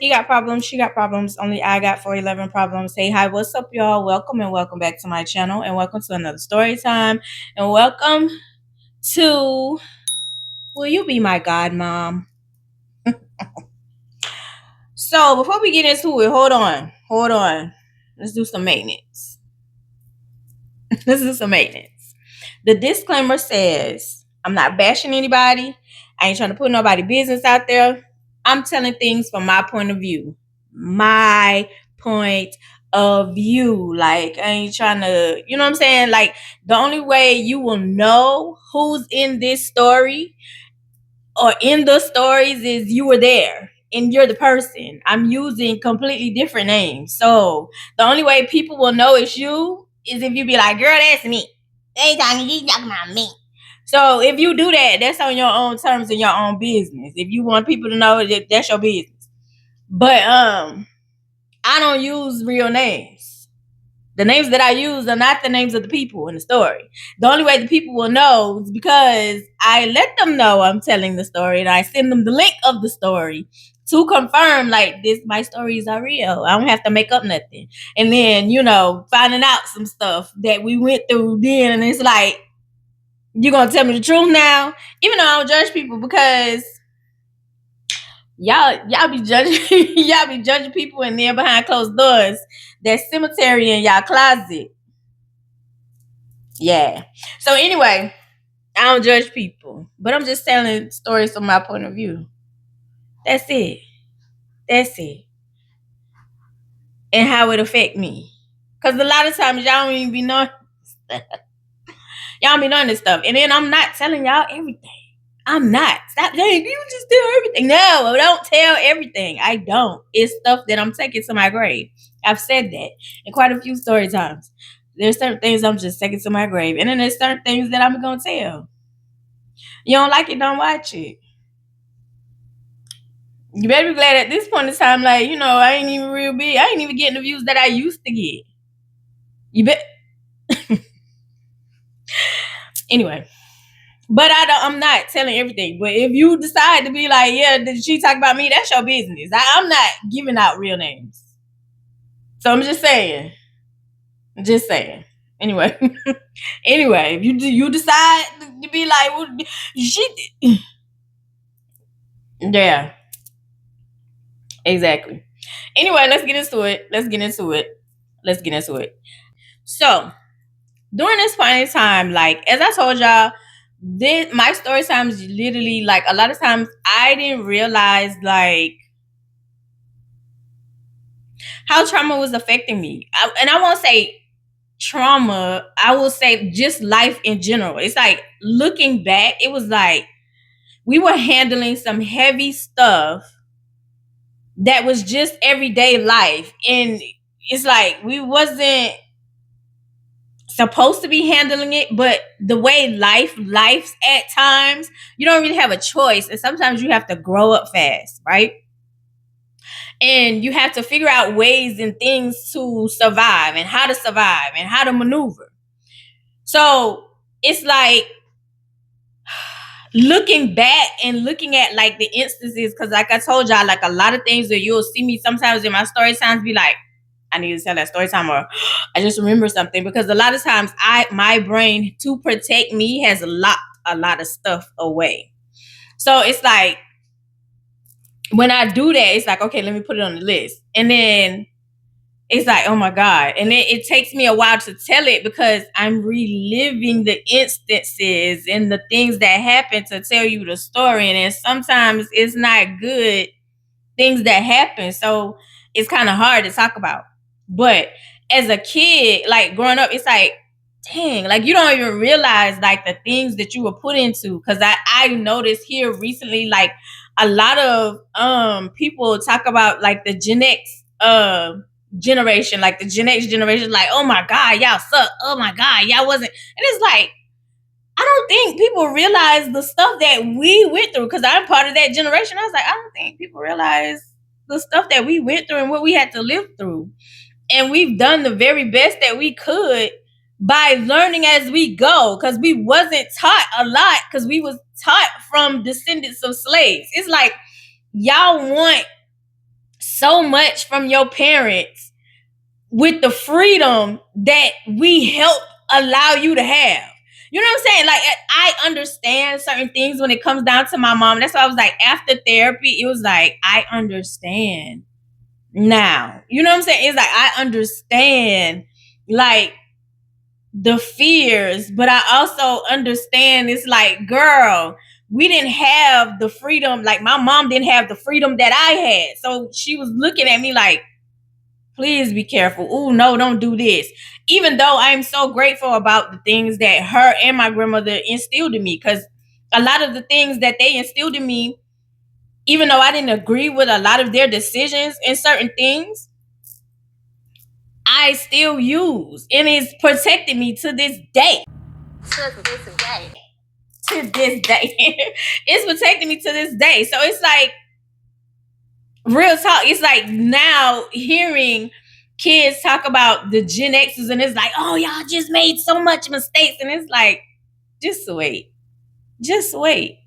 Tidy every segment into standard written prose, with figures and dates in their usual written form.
He got problems, she got problems. Only I got 411 problems. Hey, hi, what's up, y'all? Welcome and welcome back to my channel, and welcome to another story time, and welcome to Will You Be My Godmom? So, before we get into it, hold on. Let's do some maintenance. Let's do some maintenance. The disclaimer says I'm not bashing anybody. I ain't trying to put nobody business out there. I'm telling things from my point of view. My point of view. Like, I ain't trying to, you know what I'm saying? Like, the only way you will know who's in this story or in the stories is you were there and you're the person. I'm using completely different names. So the only way people will know it's you is if you be like, girl, that's me. Anytime you talking about me. So if you do that, that's on your own terms and your own business. If you want people to know that, that's your business. But I don't use real names. The names that I use are not the names of the people in the story. The only way the people will know is because I let them know I'm telling the story and I send them the link of the story to confirm, like, this, my stories are real. I don't have to make up nothing. And then, finding out some stuff that we went through then, and it's like, you gonna tell me the truth now? Even though I don't judge people, because y'all be judging y'all be judging people, and then behind closed doors, that cemetery in y'all closet. Yeah. So anyway, I don't judge people, but I'm just telling stories from my point of view. That's it. And how it affect me. Because a lot of times y'all don't even be knowing y'all be knowing this stuff. And then I'm not telling y'all everything. I'm not. Stop saying you just tell everything. No, I don't tell everything. I don't. It's stuff that I'm taking to my grave. I've said that in quite a few story times. There's certain things I'm just taking to my grave. And then there's certain things that I'm going to tell. You don't like it, don't watch it. You better be glad at this point in time, like, I ain't even real big. I ain't even getting the views that I used to get. You bet. Anyway. But I'm not telling everything. But if you decide to be like, yeah, did she talk about me? That's your business. I'm not giving out real names. So I'm just saying. Anyway. Anyway, if you decide to be like, well, she. Yeah. Exactly. Anyway, let's get into it. So, during this point in time, like, as I told y'all, my story time is literally, like, a lot of times I didn't realize, like, how trauma was affecting me. And I won't say trauma, I will say just life in general. It's like, looking back, it was like we were handling some heavy stuff that was just everyday life. And it's like we wasn't supposed to be handling it, but the way life's at times, you don't really have a choice. And sometimes you have to grow up fast, right? And you have to figure out ways and things to survive and how to maneuver. So it's like looking back and looking at, like, the instances, because like I told y'all, like, a lot of things that you'll see me sometimes in my story times be like, I need to tell that story time, or I just remember something, because a lot of times my brain, to protect me, has locked a lot of stuff away. So it's like, when I do that, it's like, okay, let me put it on the list. And then it's like, oh my God. And then it takes me a while to tell it, because I'm reliving the instances and the things that happen to tell you the story. And then sometimes it's not good things that happen. So it's kind of hard to talk about. But as a kid, like, growing up, it's like, dang, like, you don't even realize, like, the things that you were put into. Because I noticed here recently, like, a lot of people talk about, like, the Gen X generation, like the Gen X generation, like, oh my God, y'all suck. Oh my God, y'all wasn't. And it's like, I don't think people realize the stuff that we went through, because I'm part of that generation. I was like, I don't think people realize the stuff that we went through and what we had to live through. And we've done the very best that we could by learning as we go, because we wasn't taught a lot, because we was taught from descendants of slaves. It's like, y'all want so much from your parents with the freedom that we help allow you to have. You know what I'm saying? Like, I understand certain things when it comes down to my mom. That's why I was like, after therapy, it was like, I understand now. You know what I'm saying? It's like, I understand, like, the fears, but I also understand it's like, girl, we didn't have the freedom. Like, my mom didn't have the freedom that I had. So she was looking at me like, please be careful. Oh, no, don't do this. Even though I'm so grateful about the things that her and my grandmother instilled in me, because a lot of the things that they instilled in me, even though I didn't agree with a lot of their decisions and certain things, I still use, and it's protecting me to this day. To this day. To this day. It's protecting me to this day. So it's like, real talk. It's like, now hearing kids talk about the Gen X's, and it's like, oh, y'all just made so much mistakes. And it's like, just wait. Just wait.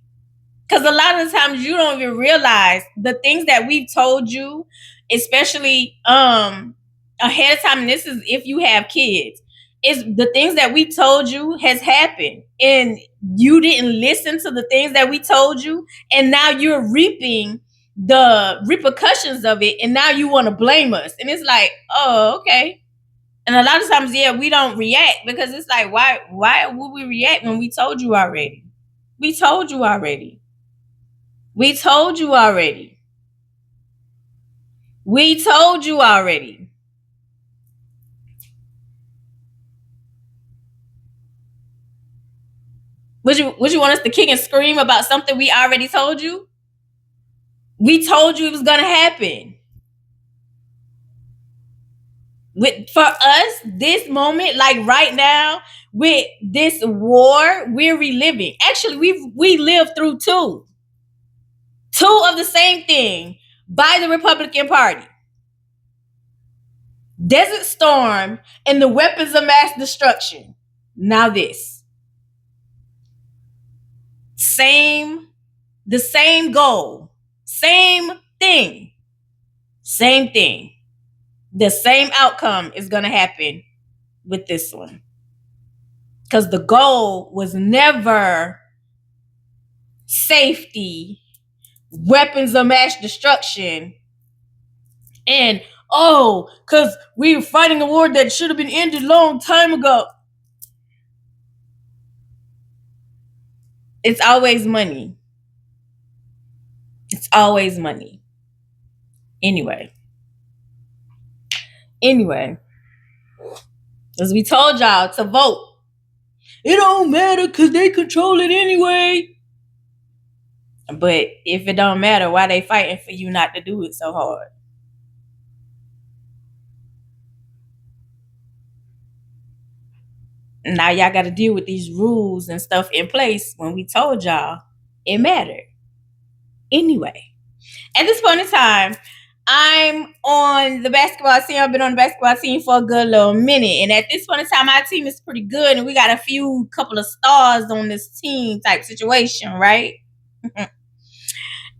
Because a lot of the times you don't even realize the things that we've told you, especially ahead of time. And this is if you have kids, is the things that we told you has happened, and you didn't listen to the things that we told you, and now you're reaping the repercussions of it, and now you want to blame us. And it's like, oh, okay. And a lot of times, yeah, we don't react because it's like, why would we react when we told you already? We told you already. We told you already. We told you already. Would you want us to kick and scream about something we already told you? We told you it was gonna happen. For us, this moment, like right now, with this war, we're reliving. Actually, we lived through two of the same thing by the Republican Party. Desert Storm and the weapons of mass destruction. Now this. The same goal. Same thing. Same thing. The same outcome is going to happen with this one. Because the goal was never safety, weapons of mass destruction, and because we were fighting a war that should have been ended a long time ago. It's always money. It's always money. Anyway, as we told y'all to vote, it don't matter because they control it anyway. But if it don't matter, why they fighting for you not to do it so hard? Now y'all got to deal with these rules and stuff in place when we told y'all it mattered. Anyway, at this point in time, I'm on the basketball team. I've been on the basketball team for a good little minute. And at this point in time, our team is pretty good. And we got a couple of stars on this team type situation, right?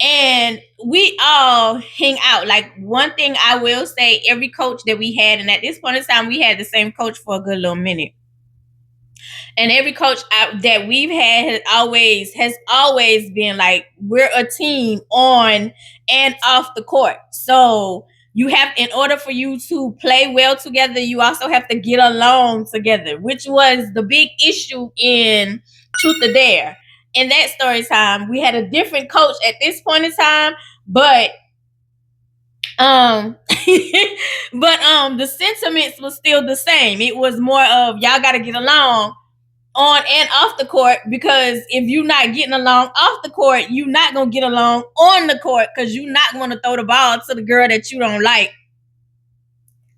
And we all hang out. Like, one thing I will say, every coach that we had, and at this point in time, we had the same coach for a good little minute. And every coach that we've had has always been like, we're a team on and off the court. So in order for you to play well together, you also have to get along together, which was the big issue in Truth or Dare. In that story time, we had a different coach at this point in time, but the sentiments was still the same. It was more of, y'all got to get along on and off the court, because if you're not getting along off the court, you're not going to get along on the court, because you're not going to throw the ball to the girl that you don't like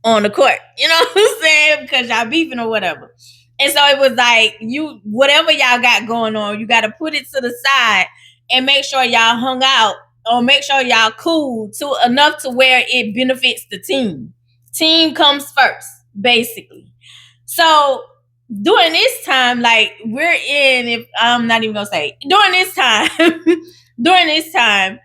on the court. You know what I'm saying? Because y'all beefing or whatever. And so it was like, whatever y'all got going on, you got to put it to the side and make sure y'all hung out, or make sure y'all cool enough to where it benefits the team. Team comes first, basically. So during this time, like, I'm not even gonna say during this time,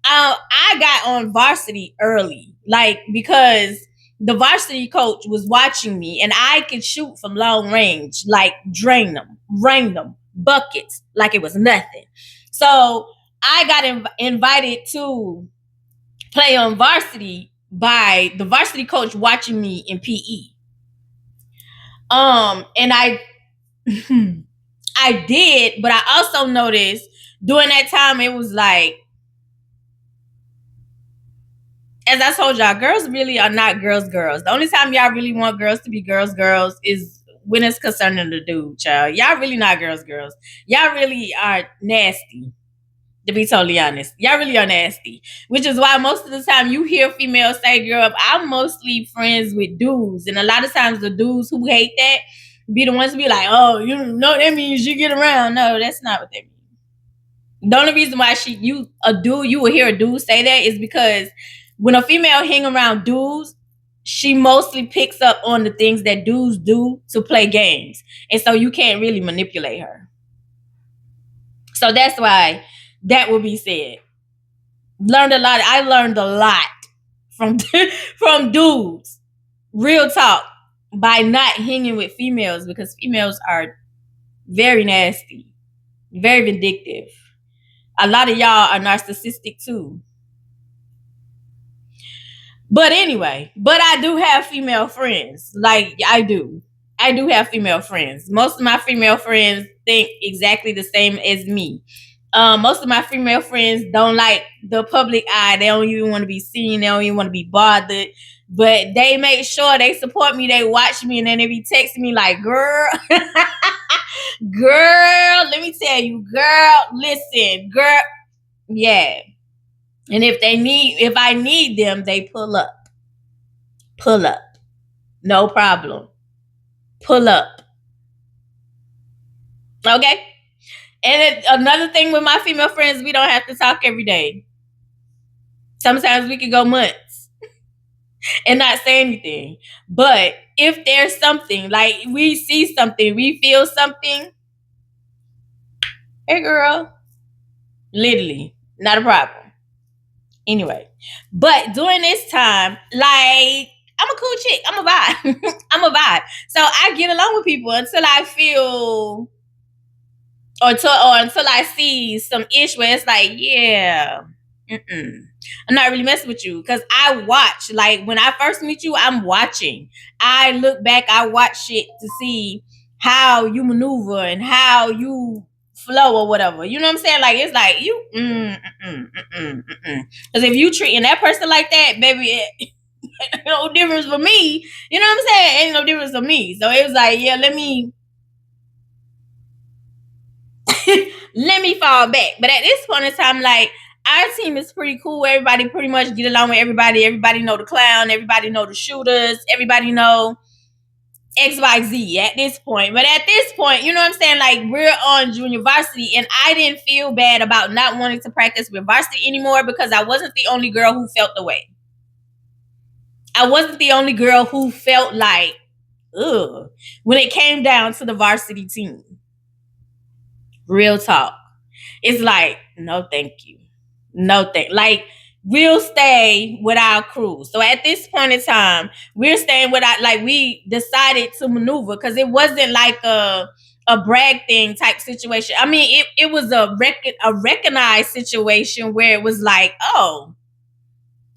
I got on varsity early, like because the varsity coach was watching me, and I could shoot from long range, like drain them, rain them, buckets, like it was nothing. So I got invited to play on varsity by the varsity coach watching me in PE. And I I did, but I also noticed during that time it was like, as I told y'all, girls really are not girls. The only time y'all really want girls to be girls is when it's concerning the dude, child. Y'all really not girls. Y'all really are nasty. To be totally honest, y'all really are nasty. Which is why most of the time you hear females say, "Girl, I'm mostly friends with dudes," and a lot of times the dudes who hate that be the ones to be like, "Oh, you know that means you get around." No, that's not what that means. The only reason why you will hear a dude say that is because when a female hang around dudes, she mostly picks up on the things that dudes do to play games. And so you can't really manipulate her. So that's why that will be said. Learned a lot. I learned a lot from from dudes. Real talk. By not hanging with females, because females are very nasty, very vindictive. A lot of y'all are narcissistic too. But anyway, but I do have female friends. Like I do. I do have female friends. Most of my female friends think exactly the same as me. Most of my female friends don't like the public eye. They don't even want to be seen. They don't even want to be bothered. But they make sure they support me. They watch me, and then they be texting me like, "Girl, girl, let me tell you, girl, listen, girl, yeah." And if I need them, they pull up. Pull up. No problem. Pull up. Okay? And another thing with my female friends, we don't have to talk every day. Sometimes we can go months and not say anything. But if there's something, like we see something, we feel something, hey girl, literally, not a problem. Anyway, but during this time, like, I'm a cool chick. I'm a vibe. I'm a vibe. So I get along with people until I feel or until I see some ish where it's like, yeah, I'm not really messing with you, because I watch. Like when I first meet you, I'm watching. I look back, I watch shit to see how you maneuver and how you flow or whatever. You know what I'm saying? Like it's like you, because if you treating that person like that, baby, it no difference for me. You know what I'm saying? Ain't no difference for me. So it was like, yeah, let me let me fall back. But at this point in time, like our team is pretty cool. Everybody pretty much get along with everybody. Everybody know the clown. Everybody know the shooters. Everybody know XYZ at this point. But at this point, you know what I'm saying? Like we're on junior varsity, and I didn't feel bad about not wanting to practice with varsity anymore because I wasn't the only girl who felt the way. I wasn't the only girl who felt like, ugh, when it came down to the varsity team. Real talk. It's like, no, thank you. No, thank. Like, we'll stay with our crew. So at this point in time, we're staying with our, like, we decided to maneuver because it wasn't like a brag thing type situation. I mean, it was a recognized situation where it was like, oh,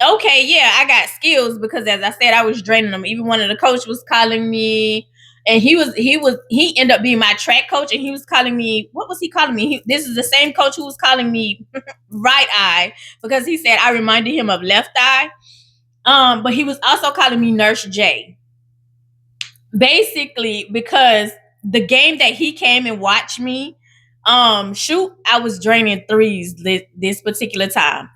okay, yeah, I got skills, because as I said, I was draining them. Even one of the coach was calling me, and he ended up being my track coach, and he was calling me, what was he calling me? This is the same coach who was calling me right eye, because he said I reminded him of left eye. But he was also calling me Nurse J. Basically, because the game that he came and watched me shoot, I was draining threes this particular time.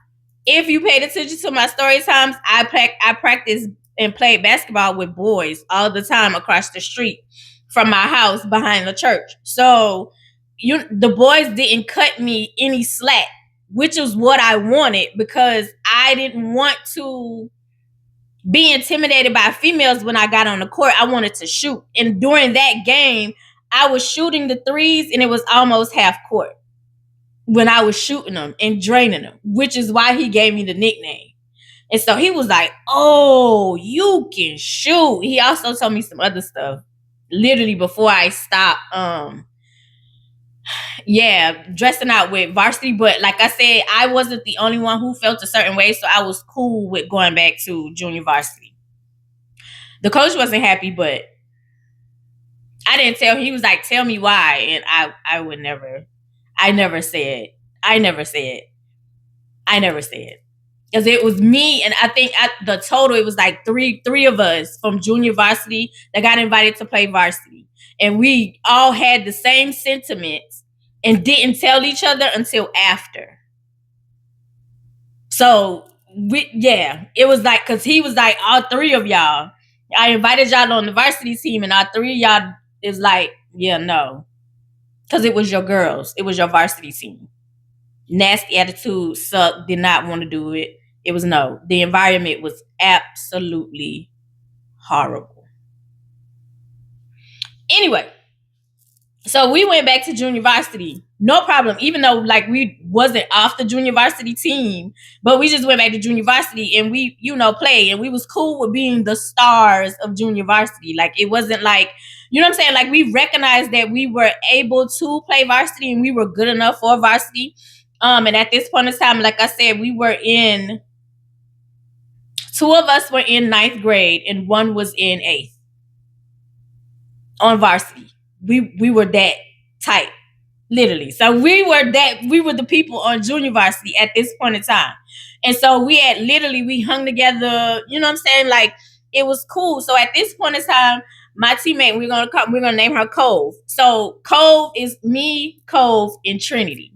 If you paid attention to my story times, I practiced and played basketball with boys all the time across the street from my house behind the church. So the boys didn't cut me any slack, which is what I wanted, because I didn't want to be intimidated by females when I got on the court. I wanted to shoot. And during that game, I was shooting the threes, and it was almost half court. when I was shooting them and draining them, which is why he gave me the nickname. And so he was like, "Oh, you can shoot." He also told me some other stuff literally before I stopped dressing out with varsity. But like I said, I wasn't the only one who felt a certain way, so I was cool with going back to junior varsity. The coach wasn't happy, but I didn't tell him. He was like, "Tell me why," and I would never. I never said. I never said. I never said. Because it was me, and I think at the total it was like three of us from junior varsity that got invited to play varsity, and we all had the same sentiments and didn't tell each other until after. So it was like, because he was like, all three of y'all, I invited y'all on the varsity team, and all three of y'all is like, yeah, no, because it was your girls, it was your varsity team. Nasty attitude, sucked, did not want to do it. It was no. The environment was absolutely horrible. Anyway, so we went back to junior varsity. No problem. Even though like we wasn't off the junior varsity team, but we just went back to junior varsity and we, played, and we was cool with being the stars of junior varsity. Like it wasn't like, you know what I'm saying? Like we recognized that we were able to play varsity and we were good enough for varsity. And at this point in time, like I said, two of us were in ninth grade and one was in eighth on varsity. We were that tight, literally. So we were the people on junior varsity at this point in time. And so we hung together, you know what I'm saying? Like it was cool. So at this point in time, my teammate, we're gonna name her Cove. So Cove is me, Cove, and Trinity.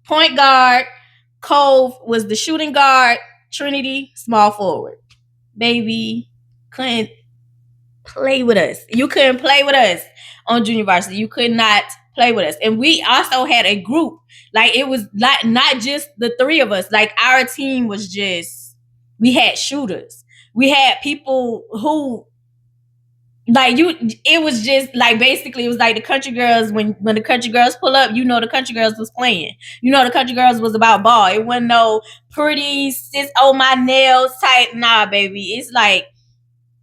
Point guard, Cove was the shooting guard, Trinity, small forward. Baby, couldn't play with us. You couldn't play with us on junior varsity. You could not play with us. And we also had a group. Like it was not just the three of us. Like our team was just, we had shooters. We had people who it was just like, basically it was like the country girls, when the country girls pull up, the country girls was playing, the country girls was about ball. It wasn't no pretty sis, oh my nails tight. Nah, baby, it's like,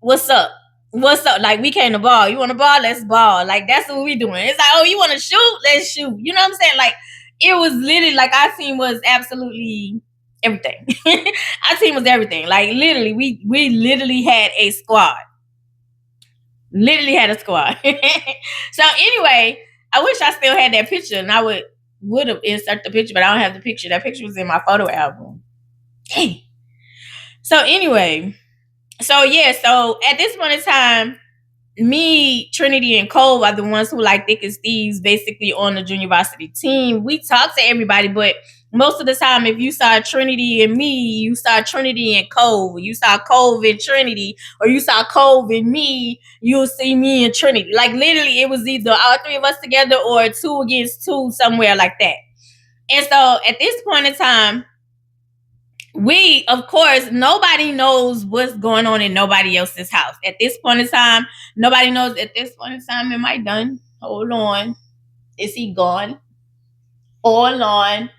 what's up, like we came to ball. You want to ball, let's ball. Like that's what we doing. It's like, oh, you want to shoot, let's shoot. You know what I'm saying? Like it was literally like our team was absolutely everything. Our team was everything. Like literally we literally had a squad. Literally had a squad. So anyway, I wish I still had that picture, and I would have inserted the picture, but I don't have the picture. That picture was in my photo album. Hey. So anyway, so at this point in time, me, Trinity, and Cole are the ones who like thick as thieves, basically on the junior varsity team. We talk to everybody, but most of the time, if you saw Trinity and me, you saw Trinity and Cove. You saw Cove and Trinity, or you saw Cove and me, you'll see me and Trinity. Like literally, it was either all three of us together or 2 against 2, somewhere like that. And so at this point in time, we, of course, nobody knows what's going on in nobody else's house. At this point in time, nobody knows. At this point in time, am I done? Hold on. Is he gone? Hold on.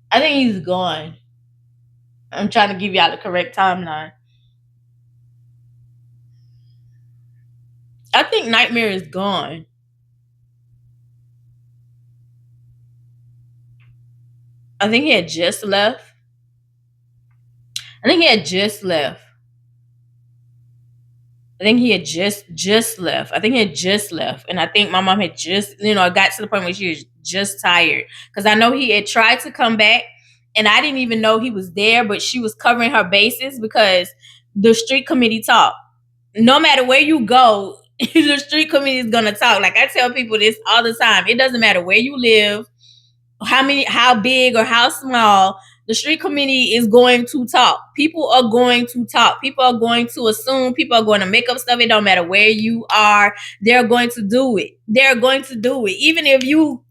I think he's gone. I'm trying to give y'all the correct timeline. I think Nightmare is gone. I think he had just left. I think he had just left. I think he had just left. I think he had just left. And I think my mom had just, got to the point where she was just tired. Because I know he had tried to come back and I didn't even know he was there, but she was covering her bases because the street committee talk. No matter where you go, the street committee is gonna talk. Like I tell people this all the time. It doesn't matter where you live, how big or how small, the street committee is going to talk. People are going to talk. People are going to assume. People are going to make up stuff. It don't matter where you are. They're going to do it. They're going to do it. Even if you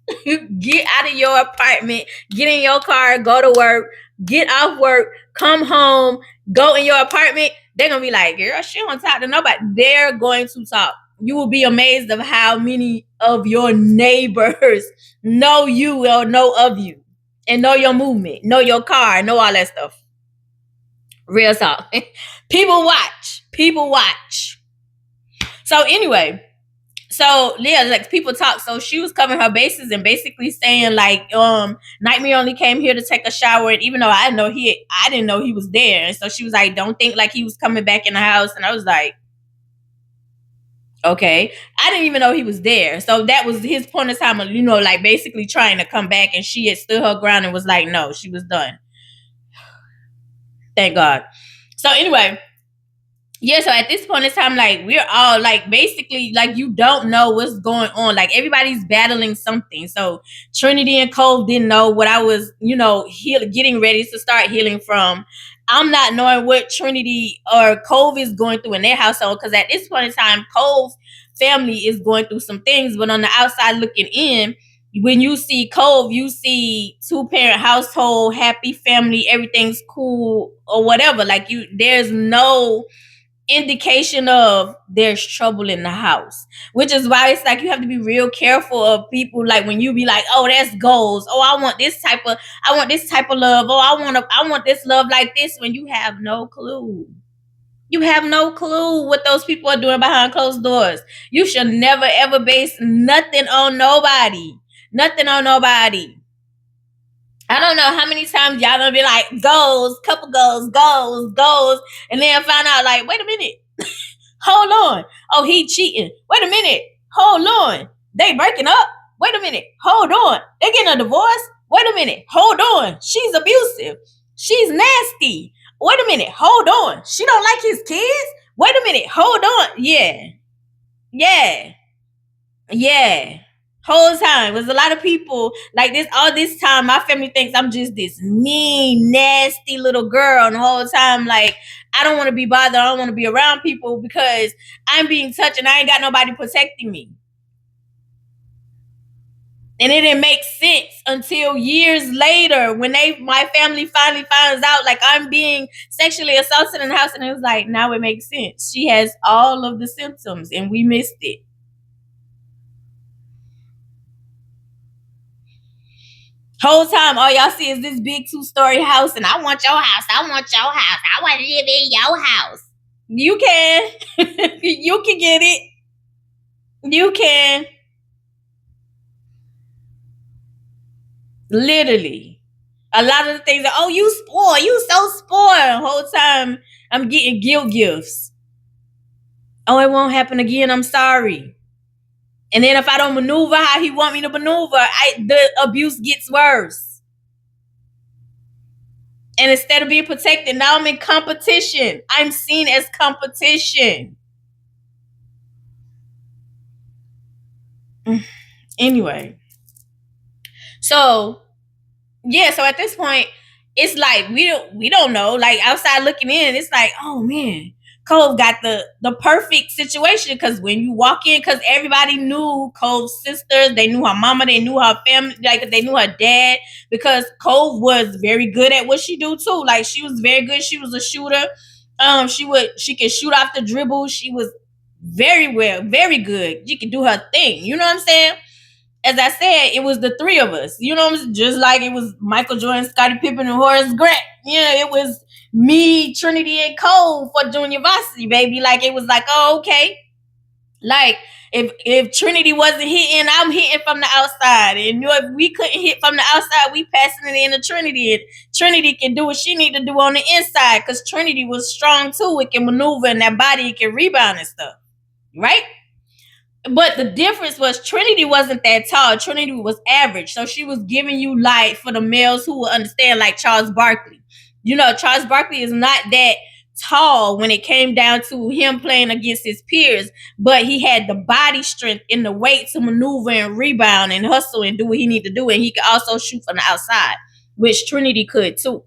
get out of your apartment, get in your car, go to work, get off work, come home, go in your apartment, they're going to be like, girl, she don't talk to nobody. They're going to talk. you will be amazed of how many of your neighbors know you or know of you and know your movement, know your car, know all that stuff. Real talk. People watch. People watch. So anyway, so yeah, like people talk. So she was covering her bases and basically saying like, Nightmare only came here to take a shower, and even though I didn't know he was there, and so she was like, don't think like he was coming back in the house, and I was like, okay, I didn't even know he was there. So that was his point of time of, like basically trying to come back, and she had stood her ground and was like, no, she was done. Thank God. So anyway, yeah, so at this point in time, like we're all like basically like you don't know what's going on. Like everybody's battling something. So Trinity and Cole didn't know what I was, getting ready to start healing from. I'm not knowing what Trinity or Cove is going through in their household, because at this point in time, Cove's family is going through some things. But on the outside looking in, when you see Cove, you see 2-parent household, happy family, everything's cool or whatever. Like there's no indication of there's trouble in the house, which is why it's like you have to be real careful of people. Like when you be like, oh, that's goals, oh, I want this type of love, oh, I want this love like this, when you have no clue. You have no clue what those people are doing behind closed doors. You should never ever base nothing on nobody. Nothing on nobody. I don't know how many times y'all gonna be like, goals, couple goals, goals, goals, and then find out like, wait a minute, hold on. Oh, he cheating. Wait a minute, hold on. They breaking up. Wait a minute, hold on. They getting a divorce. Wait a minute, hold on. She's abusive. She's nasty. Wait a minute, hold on. She don't like his kids. Wait a minute, hold on. Yeah, yeah, yeah. Whole time was a lot of people like this. All this time, my family thinks I'm just this mean, nasty little girl, and the whole time, like, I don't want to be bothered. I don't want to be around people because I'm being touched and I ain't got nobody protecting me. And it didn't make sense until years later when my family finally finds out like I'm being sexually assaulted in the house, and it was like, now it makes sense. She has all of the symptoms and we missed it. Whole time, all y'all see is this big 2-story house, and I want your house. I want your house. I want to live in your house. You can. You can get it. You can. Literally. A lot of the things that, oh, you spoiled. You so spoiled. Whole time, I'm getting guilt gifts. Oh, it won't happen again. I'm sorry. And then if I don't maneuver how he want me to maneuver, the abuse gets worse. And instead of being protected, now I'm in competition. I'm seen as competition. Anyway. So, yeah, so at this point, it's like we don't know. Like outside looking in, it's like, oh man, Cove got the perfect situation, because when you walk in, because everybody knew Cove's sisters, they knew her mama, they knew her family, like they knew her dad, because Cove was very good at what she do too. Like she was very good. She was a shooter. She could shoot off the dribble. She was very good. She could do her thing. You know what I'm saying? As I said, it was the three of us. You know, just like it was Michael Jordan, Scottie Pippen, and Horace Grant. Yeah, it was me, Trinity, and Cole for junior varsity, baby. Like it was like, oh, okay. Like if Trinity wasn't hitting, I'm hitting from the outside, and if we couldn't hit from the outside, we passing it in to Trinity, and Trinity can do what she need to do on the inside, because Trinity was strong too. It can maneuver in that body, it can rebound and stuff, right? But the difference was Trinity wasn't that tall. Trinity was average. So she was giving you light for the males who will understand, like Charles Barkley. You know, Charles Barkley is not that tall when it came down to him playing against his peers, but he had the body strength and the weight to maneuver and rebound and hustle and do what he needed to do. And he could also shoot from the outside, which Trinity could too.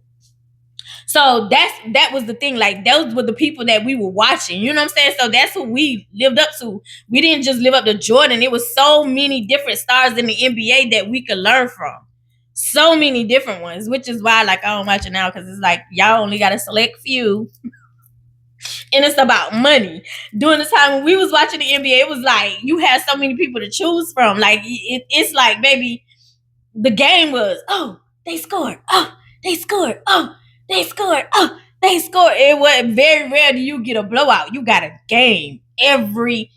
So that was the thing. Like those were the people that we were watching. You know what I'm saying? So that's what we lived up to. We didn't just live up to Jordan. It was so many different stars in the NBA that we could learn from. So many different ones, which is why like I don't watch it now, because it's like y'all only got a select few. And it's about money. During the time when we was watching the NBA, it was like you had so many people to choose from. Like it's like, baby, the game was, oh, they scored. Oh, they scored. Oh, they scored. Oh, they scored. It was very rare do you get a blowout. You got a game every,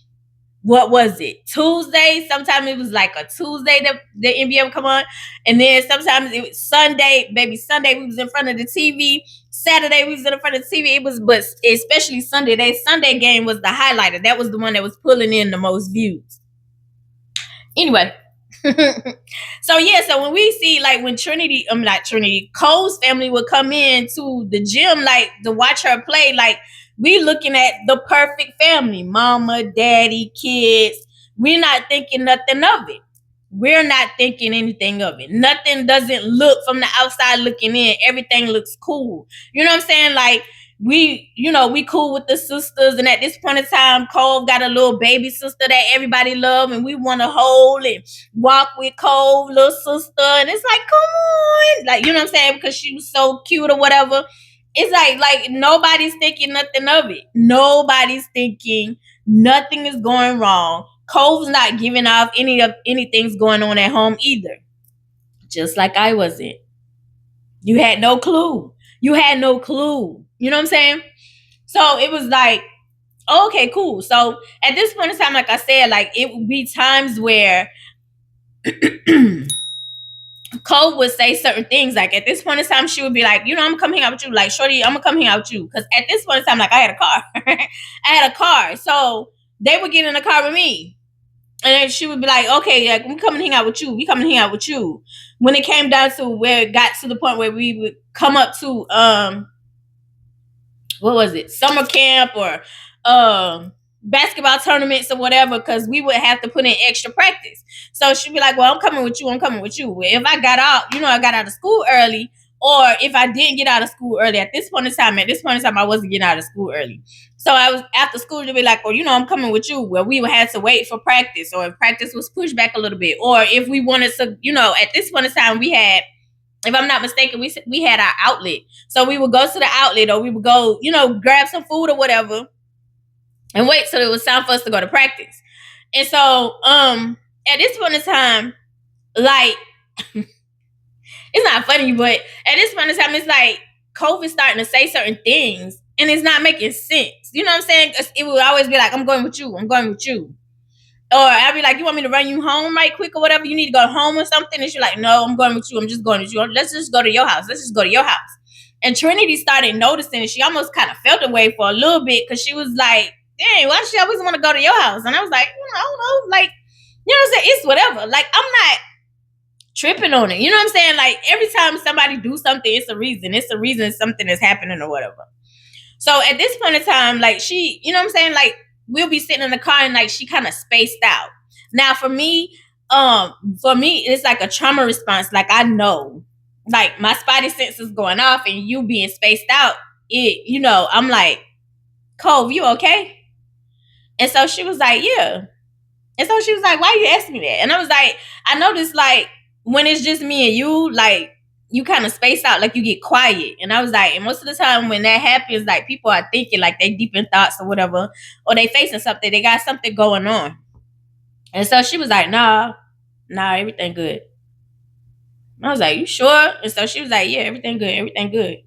what was it, Tuesday? Sometimes it was like a Tuesday that the NBA would come on. And then sometimes it was Sunday, baby. Sunday we was in front of the TV. Saturday we was in front of the TV. It was, but especially Sunday. That Sunday game was the highlighter. That was the one that was pulling in the most views. Anyway. So yeah, so when we see, like, when Trinity, not Trinity, Cole's family would come in to the gym, like, to watch her play, like, we looking at the perfect family, mama, daddy, kids. We're not thinking nothing of it. We're not thinking anything of it. Nothing doesn't look, from the outside looking in, everything looks cool. You know what I'm saying? Like, we cool with the sisters, and at this point in time, Cole got a little baby sister that everybody love, and we want to hold and walk with Cole, little sister, and it's like, come on, like, you know what I'm saying, because she was so cute or whatever. It's like nobody's thinking nothing of it. Nobody's thinking nothing is going wrong. Cole's not giving off anything's going on at home either. Just like I wasn't. You had no clue. You had no clue. You know what I'm saying? So it was like, okay, cool. So at this point in time, like I said, like, it would be times where Cole would say certain things. Like, at this point in time, she would be like, I'm gonna come hang out with you. Like, shorty, I'm gonna come hang out with you. Because at this point in time, like, I had a car. I had a car. So they would get in the car with me. And then she would be like, okay, like, we come and hang out with you. We come and hang out with you. When it came down to where it got to the point where we would come up to what was it, summer camp or basketball tournaments or whatever, because we would have to put in extra practice. So she'd be like, well, I'm coming with you. I'm coming with you. If I got out, I got out of school early, or if I didn't get out of school early, at this point in time, I wasn't getting out of school early. So I was after school to be like, well, I'm coming with you. Well, we would have to wait for practice, or if practice was pushed back a little bit, or if we wanted to, at this point in time, we had, if I'm not mistaken, we had our outlet. So we would go to the outlet, or we would go, grab some food or whatever, and wait till it was time for us to go to practice. And so, at this point in time, like, it's not funny, but at this point in time, it's like COVID's starting to say certain things, and it's not making sense. You know what I'm saying? It would always be like, I'm going with you. I'm going with you. Or I'd be like, you want me to run you home right quick or whatever? You need to go home or something? And she's like, no, I'm going with you. I'm just going with you. Let's just go to your house. Let's just go to your house. And Trinity started noticing, and she almost kind of felt away for a little bit, because she was like, dang, why does she always want to go to your house? And I was like, I don't know. Like, you know what I'm saying? It's whatever. Like, I'm not tripping on it. You know what I'm saying? Like, every time somebody do something, it's a reason. It's a reason something is happening or whatever. So at this point in time, like, she, you know what I'm saying? Like, we'll be sitting in the car, and like, she kind of spaced out. Now for me, it's like a trauma response. Like, I know, like, my spidey sense is going off, and you being spaced out, I'm like, Cove, you okay? And so she was like, yeah. And so she was like, why you asking me that? And I was like, I noticed, like, when it's just me and you, like, you kind of space out, like, you get quiet. And I was like, and most of the time when that happens, like, people are thinking, like, they deep in thoughts or whatever, or they facing something, they got something going on. And so she was like, nah, everything good. And I was like, you sure? And so she was like, yeah, everything good.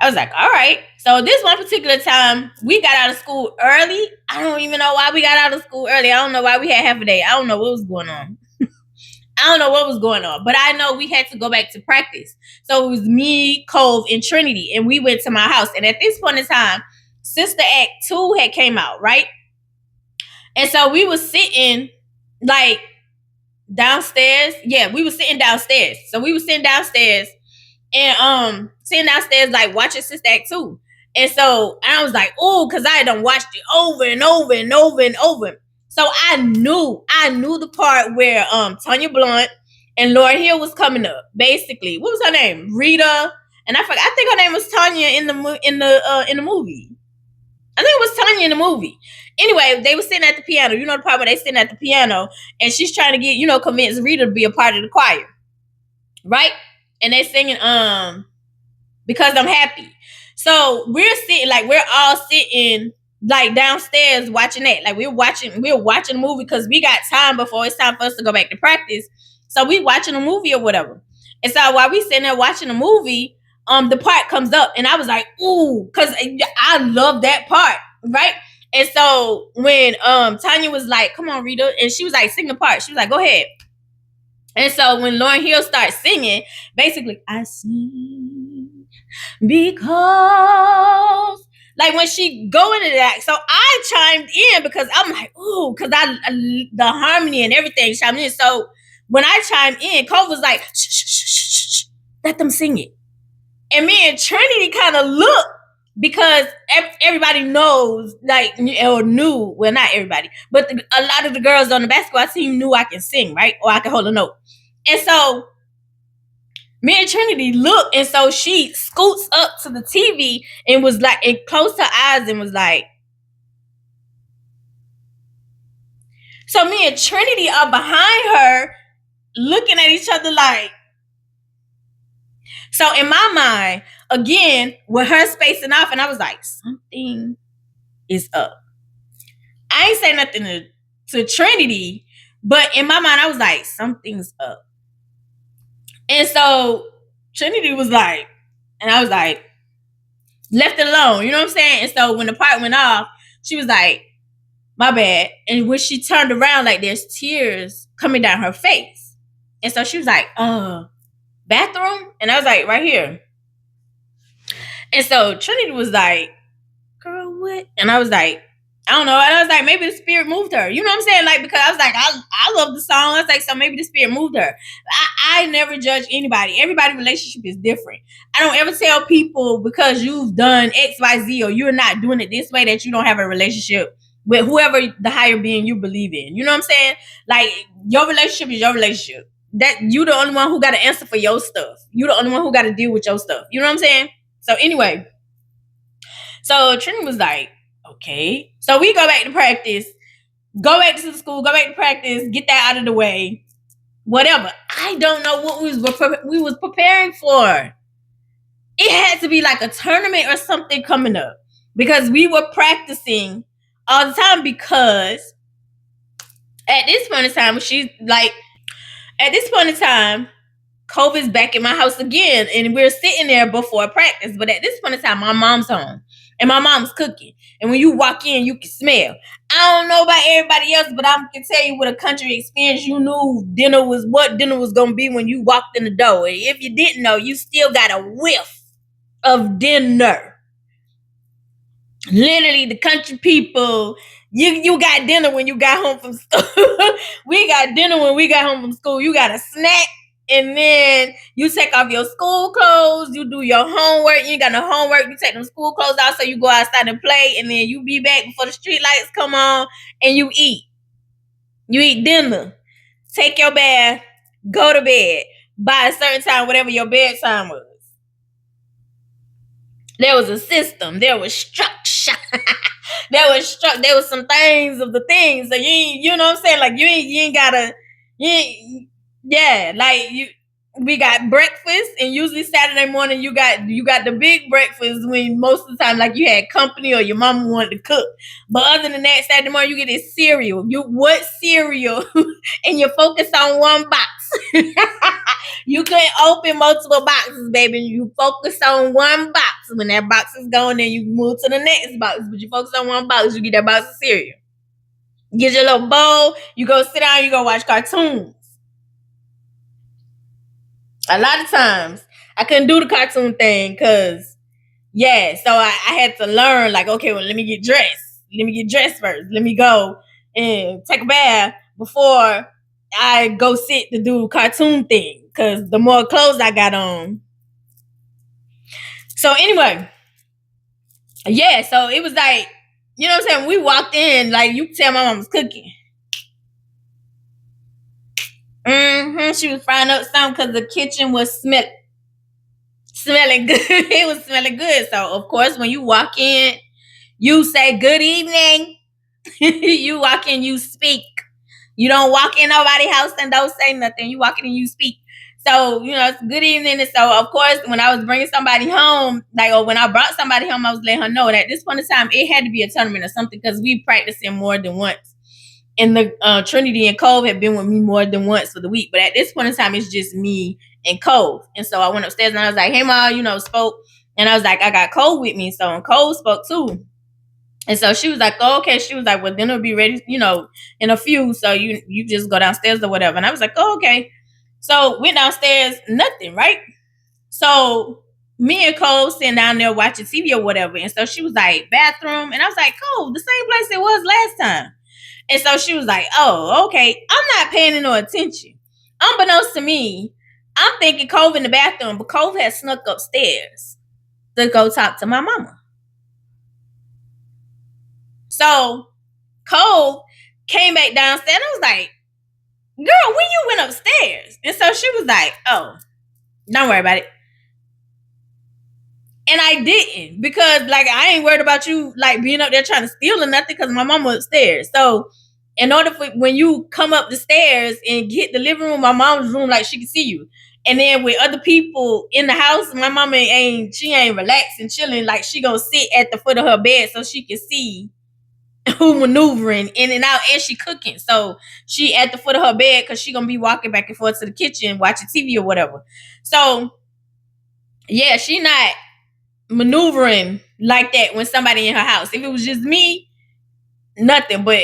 I was like, all right. So this one particular time, we got out of school early. I don't even know why we got out of school early. I don't know why we had half a day. I don't know what was going on. But I know we had to go back to practice. So it was me, Cove, and Trinity, and we went to my house. And at this point in time, Sister Act 2 had came out, right? And so we was sitting, like, downstairs. Yeah, we were sitting downstairs. So we were sitting downstairs, and sitting downstairs, like, watching Sister Act 2. And so I was like, oh, because I had done watched it over and over and over and over. So I knew the part where Tanya Blunt and Lauryn Hill was coming up. Basically, what was her name? Rita, and I forgot. I think her name was Tanya in the movie. I think it was Tanya in the movie. Anyway, they were sitting at the piano. You know the part where they sitting at the piano, and she's trying to get, convince Rita to be a part of the choir, right? And they singing Because I'm Happy. So we're all sitting like downstairs watching that. Like we're watching a movie because we got time before it's time for us to go back to practice. So we watching a movie or whatever. And so while we sitting there watching a movie, the part comes up and I was like, ooh, because I love that part, right? And so when Tanya was like, come on, Rita, and she was like, sing the part. She was like, go ahead. And so when Lauryn Hill starts singing, basically, I sing because, like when she go into that, so I chimed in because I'm like, ooh, because the harmony and everything chimed in. So when I chimed in, Cole was like, shh, shh, shh, shh, shh, let them sing it. And me and Trinity kind of looked because everybody knows, like, or knew, well, not everybody, but a lot of the girls on the basketball team knew I can sing, right? Or I can hold a note. And so me and Trinity looked, and so she scoots up to the TV and was like, and closed her eyes and was like, so me and Trinity are behind her looking at each other like, so in my mind, again, with her spacing off, and I was like, something is up. I ain't say nothing to Trinity, but in my mind, I was like, something's up. And so Trinity was like, and I was like, left it alone, you know what I'm saying? And so when the part went off, she was like, my bad. And when she turned around, like there's tears coming down her face. And so she was like, bathroom? And I was like, right here. And so Trinity was like, girl, what? And I was like, I don't know. And I was like, maybe the spirit moved her. You know what I'm saying? Like, because I was like, I love the song. I was like, so maybe the spirit moved her. I never judge anybody. Everybody's relationship is different. I don't ever tell people because you've done X, Y, Z, or you're not doing it this way that you don't have a relationship with whoever the higher being you believe in. You know what I'm saying? Like, your relationship is your relationship. That you the only one who got to answer for your stuff. You the only one who got to deal with your stuff. You know what I'm saying? So anyway, so Trinity was like, okay. So we go back to practice, go back to the school, go back to practice, get that out of the way. Whatever. I don't know what we was preparing for. It had to be like a tournament or something coming up because we were practicing all the time because at this point in time, COVID's back in my house again, and we're sitting there before practice. But at this point in time, my mom's home, and my mom's cooking. And when you walk in, you can smell. I don't know about everybody else, but I can tell you with a country experience, you knew what dinner was going to be when you walked in the door. And if you didn't know, you still got a whiff of dinner. Literally, the country people, you got dinner when you got home from school. We got dinner when we got home from school. You got a snack. And then you take off your school clothes, you do your homework, you ain't got no homework, you take them school clothes out so you go outside and play, and then you be back before the street lights come on, and you eat. You eat dinner, take your bath, go to bed, by a certain time, whatever your bedtime was. There was a system, there was structure. There was some things of the things. So you know what I'm saying? Like you ain't gotta, we got breakfast, and usually Saturday morning you got the big breakfast when most of the time like you had company or your mama wanted to cook. But other than that, Saturday morning you get this cereal. What cereal? And you focus on one box. You couldn't open multiple boxes, baby. You focus on one box. When that box is gone, then you move to the next box. But you focus on one box, you get that box of cereal. Get your little bowl, you go sit down, you go watch cartoons. A lot of times I couldn't do the cartoon thing because, so I had to learn, like, okay, well, let me get dressed. Let me get dressed first. Let me go and take a bath before I go sit to do cartoon thing because the more clothes I got on. So anyway, so it was like, you know what I'm saying? We walked in, like, you could tell my mom was cooking. She was frying up something because the kitchen was smelling good. It was smelling good. So, of course, when you walk in, you say, good evening. You walk in, you speak. You don't walk in nobody's house and don't say nothing. You walk in and you speak. So, it's good evening. And so, of course, when I was bringing somebody home, like, or when I brought somebody home, I was letting her know that at this point in time, it had to be a tournament or something because we practicing more than once. And the Trinity and Cove had been with me more than once for the week. But at this point in time, it's just me and Cove. And so I went upstairs and I was like, hey, Ma, spoke. And I was like, I got Cove with me. So, and Cove spoke too. And so she was like, oh, okay. She was like, well, dinner will be ready, in a few. So you just go downstairs or whatever. And I was like, oh, okay. So went downstairs, nothing, right? So me and Cole sitting down there watching TV or whatever. And so she was like, bathroom. And I was like, Cole, the same place it was last time. And so she was like, oh, okay. I'm not paying no attention. Unbeknownst to me, I'm thinking Cove in the bathroom, but Cove had snuck upstairs to go talk to my mama. So Cole came back downstairs and I was like, girl, when you went upstairs? And so she was like, oh, don't worry about it. And I didn't because like I ain't worried about you like being up there trying to steal or nothing because my mama upstairs. So in order for when you come up the stairs and get the living room, my mom's room, like she can see you. And then with other people in the house, my mama ain't relaxed and chilling. Like she gonna sit at the foot of her bed so she can see who maneuvering in and out, and she cooking. So she at the foot of her bed because she gonna be walking back and forth to the kitchen watching TV or whatever. So yeah, she not maneuvering like that when somebody in her house. If it was just me, nothing. But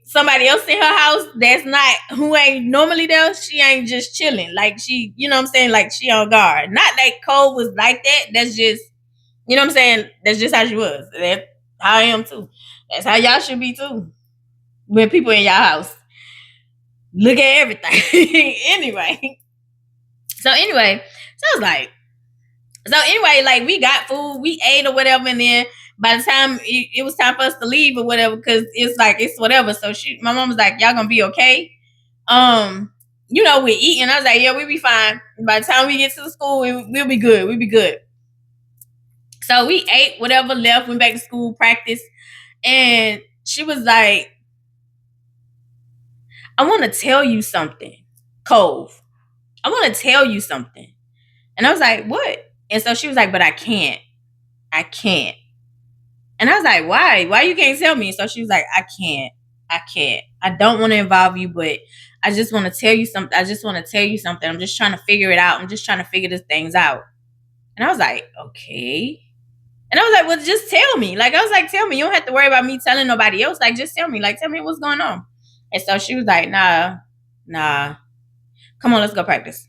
somebody else in her house that's not who ain't normally there, she ain't just chilling. Like she, you know what I'm saying? Like she on guard. Not that Cole was like that. That's just, you know what I'm saying? That's just how she was. That's how I am too. That's how y'all should be too. When people in y'all house. Look at everything. Anyway. So I was like, like we got food, we ate or whatever, and then by the time it was time for us to leave or whatever, because it's like it's whatever. So my mom was like, y'all gonna be okay? We're eating. I was like, yeah, we'll be fine. By the time we get to the school, we'll be good. We'll be good. So we ate whatever, left, went back to school, practice, and she was like, I want to tell you something, Cove. I want to tell you something. And I was like, what? And so she was like, but I can't. I can't. And I was like, why? Why you can't tell me? So she was like, I can't. I can't. I don't want to involve you, but I just want to tell you something. I just want to tell you something. I'm just trying to figure it out. I'm just trying to figure these things out. And I was like, okay. And I was like, well, just tell me. Like, I was like, tell me. You don't have to worry about me telling nobody else. Like, just tell me. Like, tell me what's going on. And so she was like, nah. Come on, let's go practice.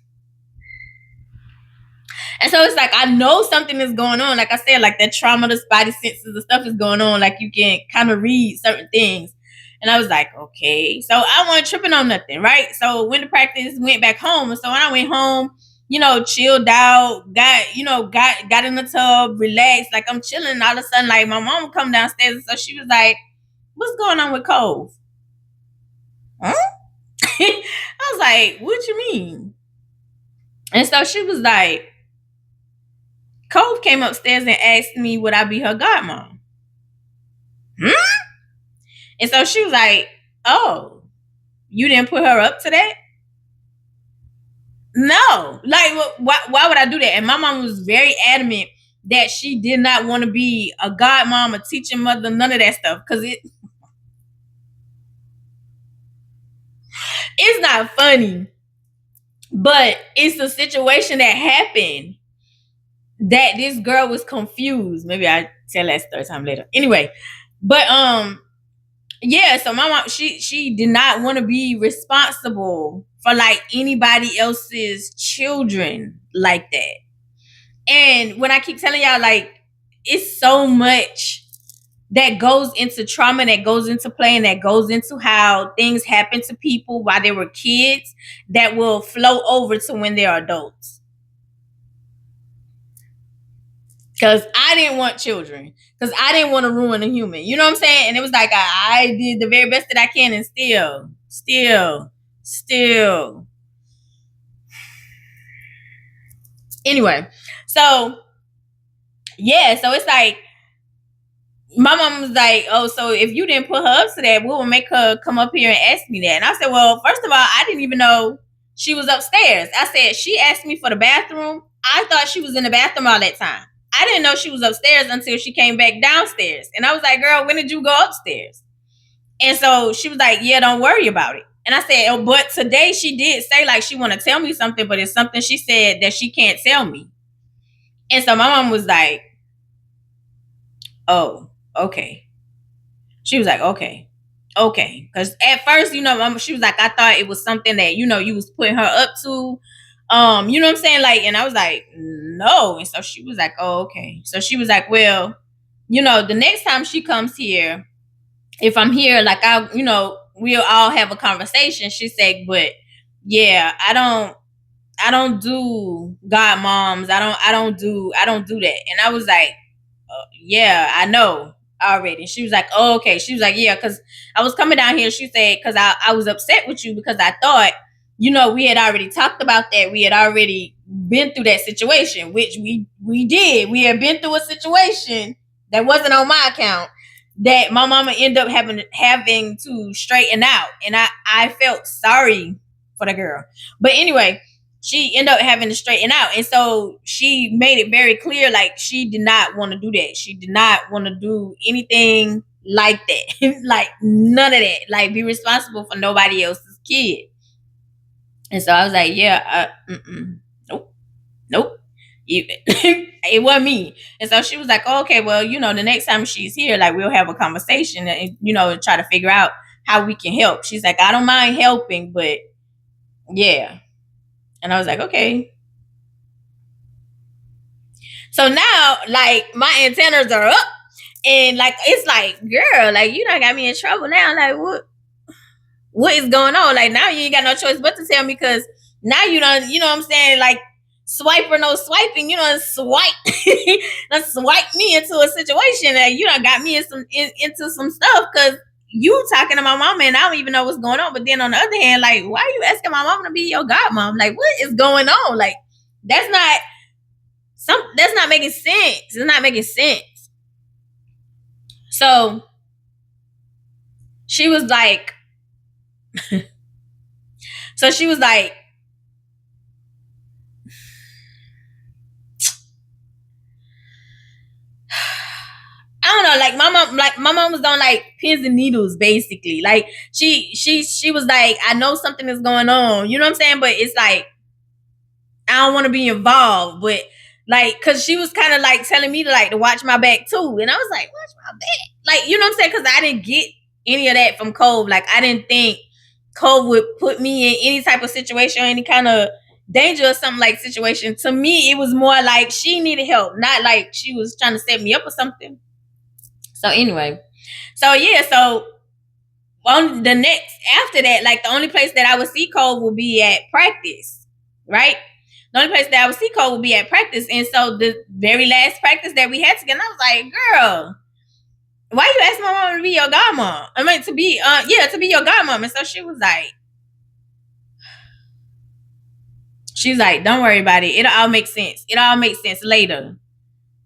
And so it's like, I know something is going on. Like I said, like that trauma, the spidey senses, the stuff is going on. Like you can kind of read certain things. And I was like, okay. So I wasn't tripping on nothing, right? So went to practice, went back home. And so when I went home, chilled out, got in the tub, relaxed, like I'm chilling. And all of a sudden, like my mom would come downstairs. And so she was like, what's going on with Cove? Huh? I was like, what you mean? And so she was like, Cove came upstairs and asked me would I be her godmom. And so she was like, oh, you didn't put her up to that? No. Like, why would I do that? And my mom was very adamant that she did not want to be a godmom, a teaching mother, none of that stuff. Because it's not funny. But it's a situation that happened that this girl was confused. Maybe I'll tell that story time later. Anyway, but yeah, so my mom, she did not want to be responsible for like anybody else's children like that. And when I keep telling y'all, like, it's so much that goes into trauma, that goes into play, and that goes into how things happen to people while they were kids that will flow over to when they're adults. Because I didn't want children. Because I didn't want to ruin a human. You know what I'm saying? And it was like I did the very best that I can, and still. Anyway, so yeah, so it's like my mom was like, oh, so if you didn't put her up to that, we will make her come up here and ask me that. And I said, well, first of all, I didn't even know she was upstairs. I said, she asked me for the bathroom. I thought she was in the bathroom all that time. I didn't know she was upstairs until she came back downstairs. And I was like, girl, when did you go upstairs? And so she was like, yeah, don't worry about it. And I said, oh, but today she did say like she want to tell me something, but it's something she said that she can't tell me. And so my mom was like, oh, okay. She was like, okay. Because at first, mama, she was like, I thought it was something that, you was putting her up to. You know what I'm saying? Like, and I was like, no. And so she was like, oh, okay. So she was like, well, the next time she comes here, if I'm here, like we'll all have a conversation. She said, but yeah, I don't do godmoms. I don't do that. And I was like, yeah, I know already. She was like, oh, okay. She was like, yeah, because I was coming down here. She said, because I was upset with you because I thought, we had already talked about that. We had already been through that situation, which we did. We had been through a situation that wasn't on my account that my mama ended up having to straighten out. And I felt sorry for the girl. But anyway, she ended up having to straighten out. And so she made it very clear, like, she did not want to do that. She did not want to do anything like that. Like, none of that. Like, be responsible for nobody else's kid. And so I was like, yeah, nope. It wasn't me. And so she was like, oh, okay, well, the next time she's here, like, we'll have a conversation and, try to figure out how we can help. She's like, I don't mind helping, but yeah. And I was like, okay. So now, like, my antennas are up. And, like, it's like, girl, like, you done got me in trouble now. Like, what is going on? Like, now you ain't got no choice but to tell me, because now you done, you know what I'm saying? Like, swipe or no swiping, you done swipe me into a situation that you done got me into some stuff, because you talking to my mama and I don't even know what's going on. But then on the other hand, like, why are you asking my mama to be your godmom? Like, what is going on? Like, that's not making sense. It's not making sense. So she was like, I don't know, like my mom was on like pins and needles, basically. Like she was like, I know something is going on, you know what I'm saying? But it's like, I don't want to be involved, but like, cause she was kind of like telling me to watch my back too. And I was like, watch my back? Like, you know what I'm saying? Cause I didn't get any of that from Cove. Like, I didn't think Cove would put me in any type of situation or any kind of danger or something like situation. To me, it was more like she needed help, not like she was trying to set me up or something. So anyway, so on the next after that, like, the only place that I would see Cole will be at practice, right? The only place that I would see Cole will be at practice. And so the very last practice that we had together, I was like, girl, why you asking my mom to be your godmom? I mean, to be your godmom. And so she was like, she's like, don't worry about it. It'll all make sense. It all makes sense later.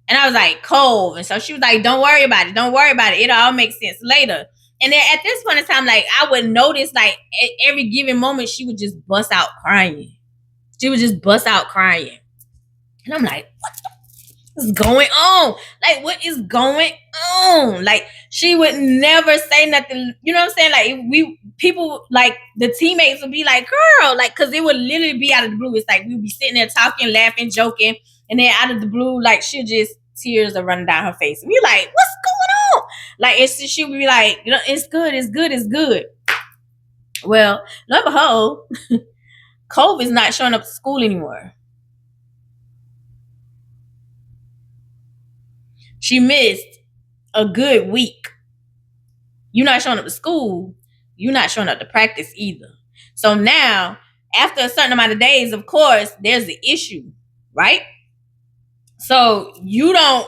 And I was like, Cole. And so she was like, don't worry about it. Don't worry about it. It'll all make sense later. And then at this point in time, like, I would notice, like, at every given moment, she would just bust out crying. She would just bust out crying. And I'm like, what is going on? Like, what is going on? Like, she would never say nothing. You know what I'm saying? Like, people, like, the teammates would be like, girl, like, because it would literally be out of the blue. It's like, we'd be sitting there talking, laughing, joking. And then out of the blue, like, tears are running down her face. And we're like, what's going on? Like, she would be like, it's good, it's good, it's good. Well, lo and behold, Cove is not showing up to school anymore. She missed a good week. You're not showing up to school. You're not showing up to practice either. So now, after a certain amount of days, of course, there's the issue, right? So you don't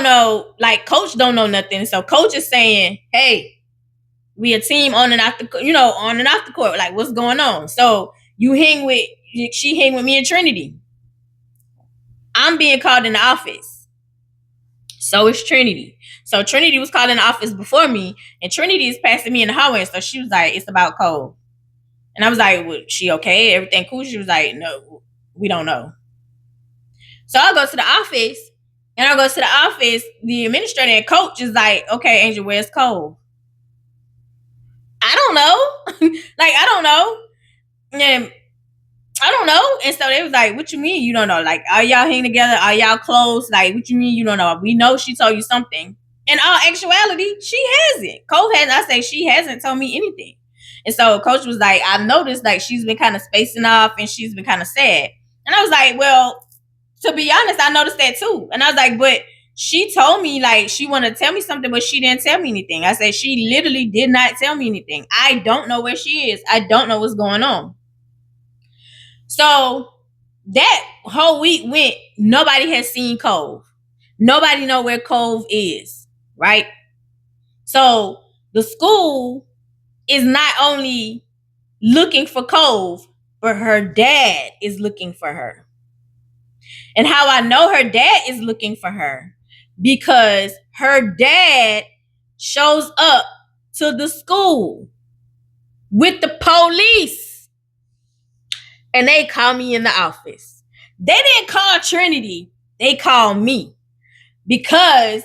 know, like, coach don't know nothing. So coach is saying, hey, we a team on and off the court. Like, what's going on? So she hang with me and Trinity. I'm being called in the office. So is Trinity. So Trinity was called in the office before me, and Trinity is passing me in the hallway. So she was like, it's about Cole. And I was like, "Was she okay? Everything cool?" She was like, "No, we don't know." So I go to the office, and the administrator and coach is like, "Okay, Angel, where's Cole?" I don't know. Like, I don't know. And I don't know. And so they was like, "What you mean you don't know? Like, are y'all hanging together? Are y'all close? Like, what you mean you don't know? We know she told you something." In all actuality, she hasn't. Cole hasn't. I say she hasn't told me anything. And so coach was like, "I noticed like she's been kind of spacing off and she's been kind of sad." And I was like, "Well, to be honest, I noticed that too." And I was like, "But she told me like she wanted to tell me something, but she didn't tell me anything." I said, "She literally did not tell me anything. I don't know where she is. I don't know what's going on." So that whole week went, nobody has seen Cove. Nobody know where Cove is, right? So the school is not only looking for Cove, but her dad is looking for her. And how I know her dad is looking for her, because her dad shows up to the school with the police, and they call me in the office. They didn't call Trinity, they called me, because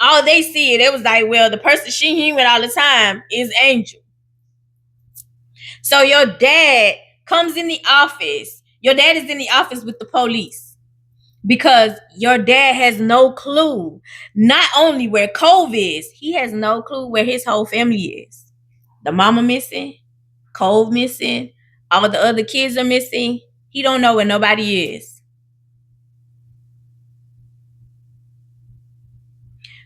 all they see, it was like, well, the person she hang with all the time is Angel. So your dad comes in the office. Your dad is in the office with the police, because your dad has no clue, not only where Cove is, he has no clue where his whole family is. The mama missing, Cove missing, all the other kids are missing. He don't know where nobody is.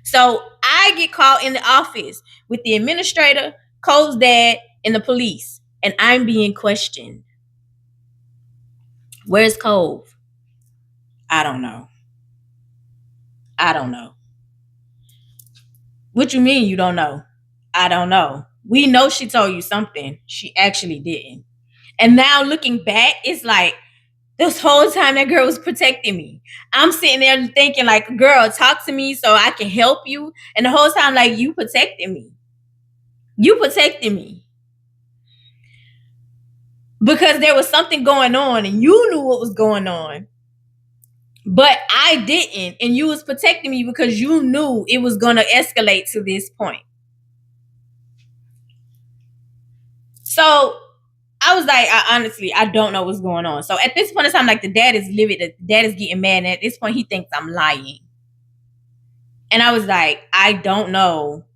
So I get called in the office with the administrator, Cole's dad, and the police, and I'm being questioned. Where's Cove? I don't know. I don't know. What you mean you don't know? I don't know. We know she told you something. She actually didn't. And now looking back, it's like this whole time that girl was protecting me. I'm sitting there thinking like, girl, talk to me so I can help you. And the whole time, like, you protecting me. You protected me. Because there was something going on and you knew what was going on. But I didn't. And you was protecting me because you knew it was going to escalate to this point. So I was like, I don't know what's going on. So at this point in time, like, the dad is livid. The dad is getting mad. And at this point, he thinks I'm lying. And I was like, I don't know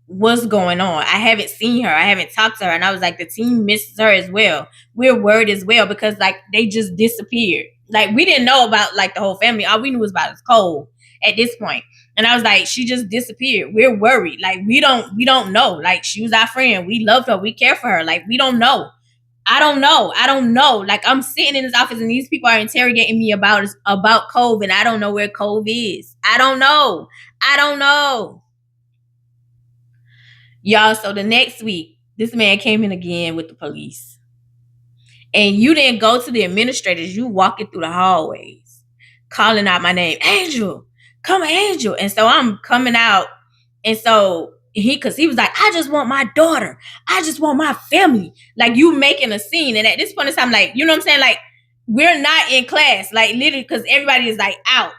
what's going on. I haven't seen her. I haven't talked to her. And I was like, the team misses her as well. We're worried as well, because like they just disappeared. Like, we didn't know about like the whole family. All we knew was about his Cole at this point. And I was like, she just disappeared. We're worried. Like, we don't know. Like, she was our friend. We loved her. We care for her. Like, we don't know. I don't know. Like, I'm sitting in this office and these people are interrogating me about Cove, and I don't know where Cove is. I don't know. Y'all, so the next week, this man came in again with the police. And you didn't go to the administrators. You walking through the hallways, calling out my name. Angel, come Angel. And so I'm coming out. And so because he was like, I just want my daughter. I just want my family. Like, you making a scene. And at this point in time, like, you know what I'm saying? Like, we're not in class. Like, literally, because everybody is like out.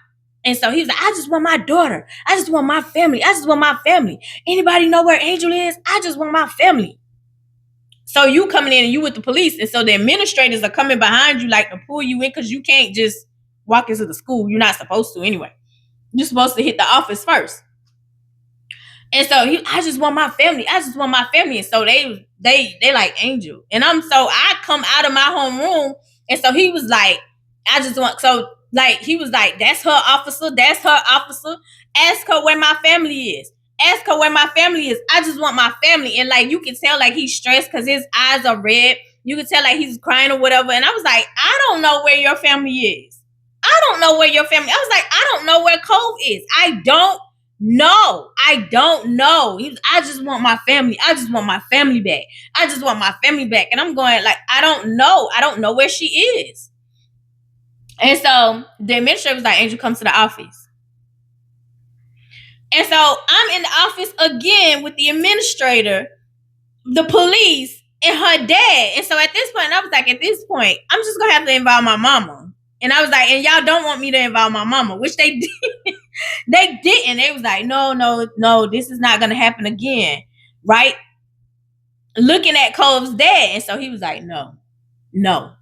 And so he was like, I just want my daughter. I just want my family. I just want my family. Anybody know where Angel is? I just want my family. So you coming in and you with the police. And so the administrators are coming behind you like to pull you in, because you can't just walk into the school. You're not supposed to anyway. You're supposed to hit the office first. And so I just want my family. I just want my family. And so they like Angel. And I come out of my homeroom. And so he was like, I just want, so like, he was like, that's her officer. That's her officer. Ask her where my family is. Ask her where my family is. I just want my family. And like, you can tell like he's stressed because his eyes are red. You can tell like he's crying or whatever. And I was like, I don't know where your family is. I don't know where your family. I was like, I don't know where Cove is. I don't know. I just want my family. I just want my family back. I just want my family back. And I'm going like, I don't know where she is. And so the administrator was like, Angel, comes to the office. And so I'm in the office again with the administrator, the police, and her dad. And so at this point, I was like, at this point, I'm just gonna have to involve my mama. And I was like, and y'all don't want me to involve my mama, which they did. They didn't. They was like, no, no, no, this is not gonna happen again. Right? Looking at Cove's dad. And so he was like, no, no.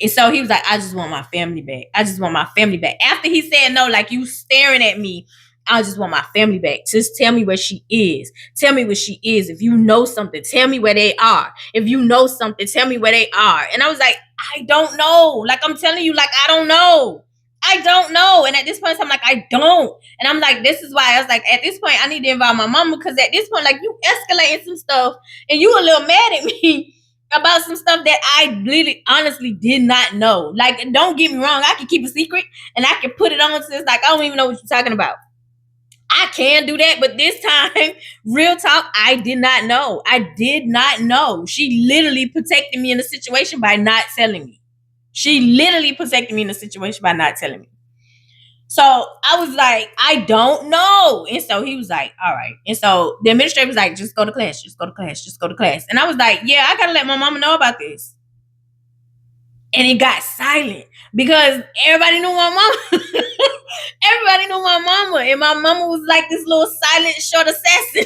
And so he was like, I just want my family back. I just want my family back. After he said no, like, you staring at me, I just want my family back. Just tell me where she is. Tell me where she is. If you know something, tell me where they are. If you know something, tell me where they are. And I was like, I don't know. Like, I'm telling you, like, I don't know. I don't know. And at this point, I'm like, I don't. And I'm like, this is why I was like, at this point, I need to involve my mama, because at this point, like, you escalating some stuff and you a little mad at me about some stuff that I really honestly did not know. Like, don't get me wrong, I can keep a secret and I can put it on since, like, I don't even know what you're talking about. I can do that, but this time, real talk, I did not know. I did not know. She literally protected me in the situation by not telling me. She literally protected me in the situation by not telling me. So I was like, I don't know. And so he was like, all right. And so the administrator was like, just go to class, just go to class, just go to class. And I was like, yeah, I gotta let my mama know about this. And it got silent because everybody knew my mama. Everybody knew my mama. And my mama was like this little silent short assassin.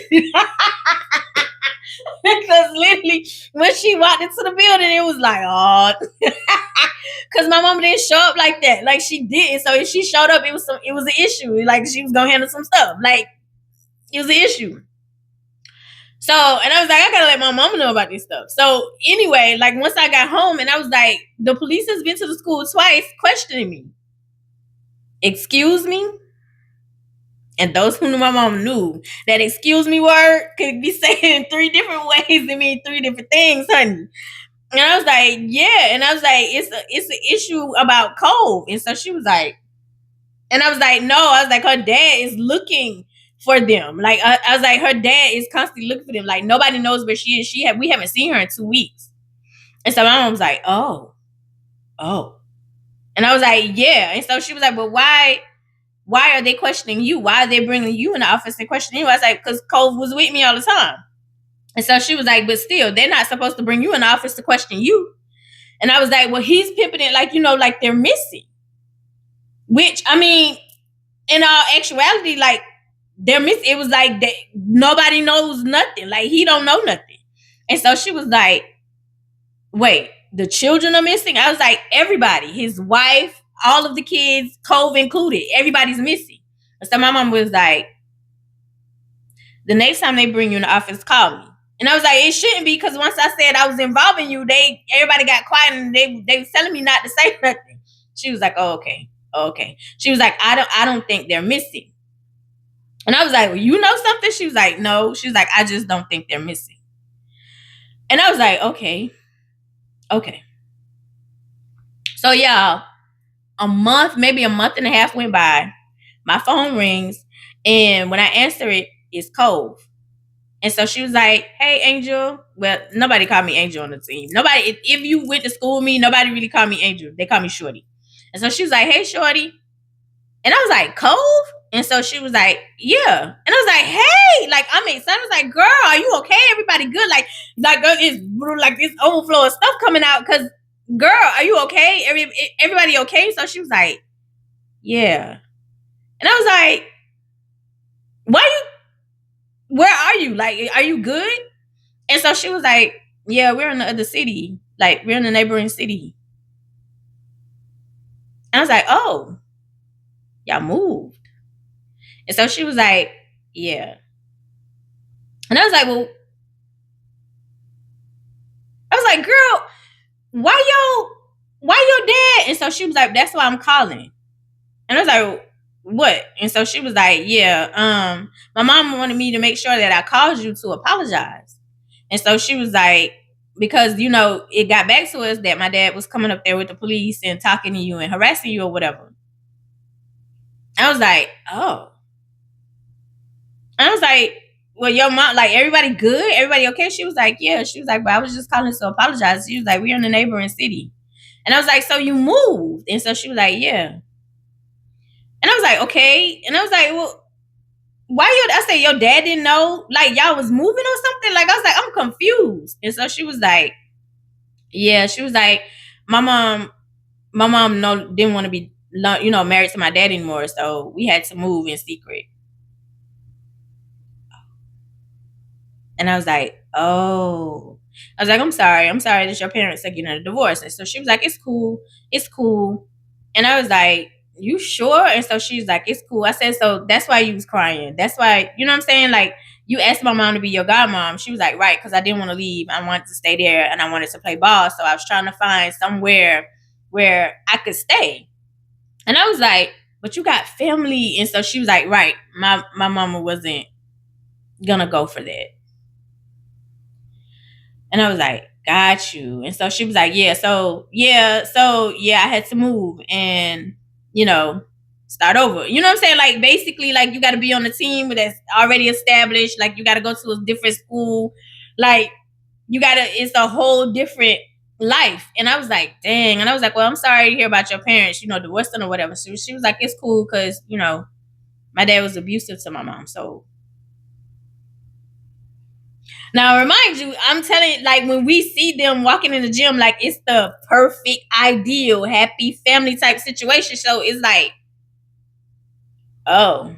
Because literally, when she walked into the building, it was like, oh, because my mama didn't show up like that. Like, she didn't. So if she showed up, it was an issue. Like, she was gonna handle some stuff. Like, it was an issue. So, and I was like, I gotta let my mama know about this stuff. So anyway, like, once I got home, and I was like, the police has been to the school twice questioning me. Excuse me? And those who knew my mom knew that excuse me word could be said in 3 different ways and mean 3 different things, honey. And I was like, yeah. And I was like, it's an issue about Cove. And so she was like, and I was like, no. I was like, her dad is looking for them. Like, I was like, her dad is constantly looking for them. Like, nobody knows where she is. We haven't seen her in 2 weeks. And so my mom was like, oh. And I was like, yeah. And so she was like, but why are they questioning you? Why are they bringing you in the office and questioning you? I was like, because Cove was with me all the time. And so she was like, but still, they're not supposed to bring you in the office to question you. And I was like, well, he's pimping it like, like they're missing. Which, I mean, in all actuality, like, they're missing. It was like, nobody knows nothing. Like, he don't know nothing. And so she was like, wait, the children are missing? I was like, everybody, his wife, all of the kids, Cove included, everybody's missing. And so my mom was like, the next time they bring you in the office, call me. And I was like, it shouldn't be, because once I said I was involving you, everybody got quiet and they was telling me not to say nothing. She was like, oh, okay. She was like, I don't think they're missing. And I was like, well, you know something? She was like, no. She was like, I just don't think they're missing. And I was like, okay. So y'all, maybe a month and a half went by. My phone rings, and when I answer it, it's Cove. And so she was like, hey, Angel. Well, nobody called me Angel on the team. Nobody, if you went to school with me, nobody really called me Angel. They called me Shorty. And so she was like, hey, Shorty. And I was like, Cove? And so she was like, yeah. And I was like, hey, like, I'm excited. I was like, girl, are you okay? Everybody good? Like it's like this overflow of stuff coming out. Because, girl, are you okay? Everybody okay? So she was like, yeah. And I was like, where are you? Like, are you good? And so she was like, yeah, we're in the other city. Like, we're in the neighboring city. And I was like, oh, y'all moved. And so she was like, yeah. And I was like, well, I was like, girl, why your dad? And so she was like, that's why I'm calling. And I was like, what? And so she was like, yeah, my mom wanted me to make sure that I called you to apologize. And so she was like, because, it got back to us that my dad was coming up there with the police and talking to you and harassing you or whatever. I was like, oh. And I was like, well, your mom, like, everybody good? Everybody okay? She was like, yeah. She was like, but I was just calling to apologize. She was like, we're in the neighboring city. And I was like, so you moved? And so she was like, yeah. And I was like, okay. And I was like, well, why I said your dad didn't know, like y'all was moving or something. Like I was like, I'm confused. And so she was like, yeah, she was like, my mom, no didn't want to be married to my dad anymore, so we had to move in secret. And I was like, oh. I was like, I'm sorry that your parents are getting a divorce. And so she was like, it's cool. And I was like, you sure? And so she's like, it's cool. I said, so that's why you was crying. That's why, you know what I'm saying? Like, you asked my mom to be your godmom. She was like, right, because I didn't want to leave. I wanted to stay there and I wanted to play ball. So I was trying to find somewhere where I could stay. And I was like, but you got family. And so she was like, right, my mama wasn't gonna go for that. And I was like, got you. And so she was like, I had to move and, start over. You know what I'm saying? Like, basically, like, you got to be on a team that's already established. Like, you got to go to a different school. Like, it's a whole different life. And I was like, dang. And I was like, well, I'm sorry to hear about your parents, divorcing or whatever. So she was like, it's cool because, my dad was abusive to my mom. So now, remind you, I'm telling you, like when we see them walking in the gym, like it's the perfect, ideal, happy family type situation. So it's like, oh.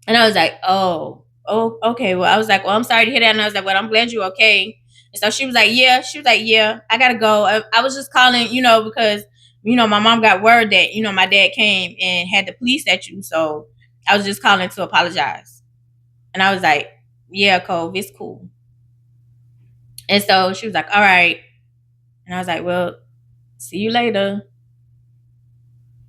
And I was like, oh, okay. Well, I was like, well, I'm sorry to hear that. And I was like, well, I'm glad you're okay. And so she was like, yeah, I gotta go. I was just calling, because, my mom got word that, my dad came and had the police at you. So I was just calling to apologize. And I was like, yeah, Cove, it's cool. And so she was like, all right. And I was like, well, see you later.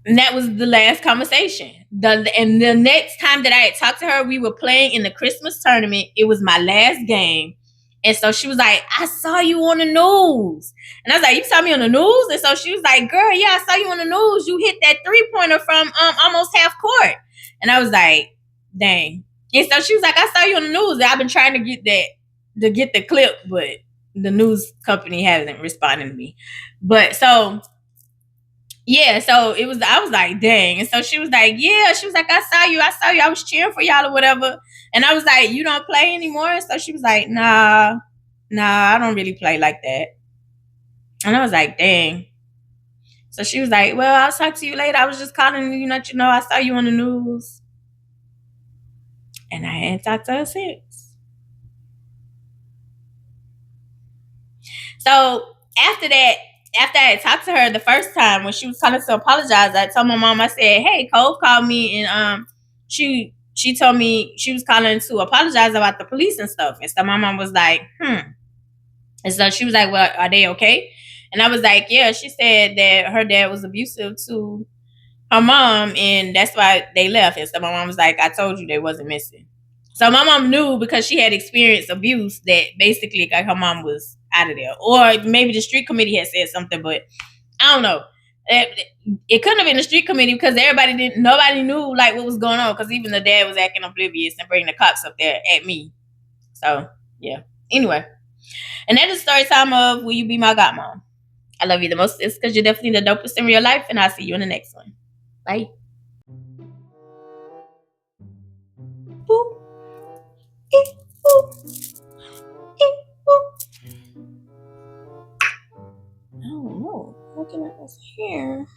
And that was the last conversation. And the next time that I had talked to her, we were playing in the Christmas tournament. It was my last game. And so she was like, I saw you on the news. And I was like, you saw me on the news? And so she was like, girl, yeah, I saw you on the news. You hit that 3-pointer from almost half court. And I was like, dang. And so she was like, I saw you on the news. I've been trying to get the clip, but the news company hasn't responded to me. But so yeah, so I was like, dang. And so she was like, yeah, she was like, I saw you, I was cheering for y'all or whatever. And I was like, you don't play anymore? And so she was like, nah, I don't really play like that. And I was like, dang. So she was like, well, I'll talk to you later. I was just calling you, I saw you on the news. And I ain't talked to her since. So after that, after I talked to her the first time when she was calling to apologize, I told my mom, I said, hey, Cove called me and she told me she was calling to apologize about the police and stuff. And so my mom was like, And so she was like, well, are they okay? And I was like, yeah. She said that her dad was abusive to her mom and that's why they left. And so my mom was like, I told you they wasn't missing. So my mom knew because she had experienced abuse that basically like her mom was out of there. Or maybe the street committee had said something, but I don't know. It couldn't have been the street committee because nobody knew like what was going on because even the dad was acting oblivious and bringing the cops up there at me. So yeah. Anyway, and that is story time of Will You Be My Godmom? I love you the most. It's because you're definitely the dopest in real life, and I'll see you in the next one. Bye. Boop. Eep, boop. Eep, boop. I don't know. Looking at this here.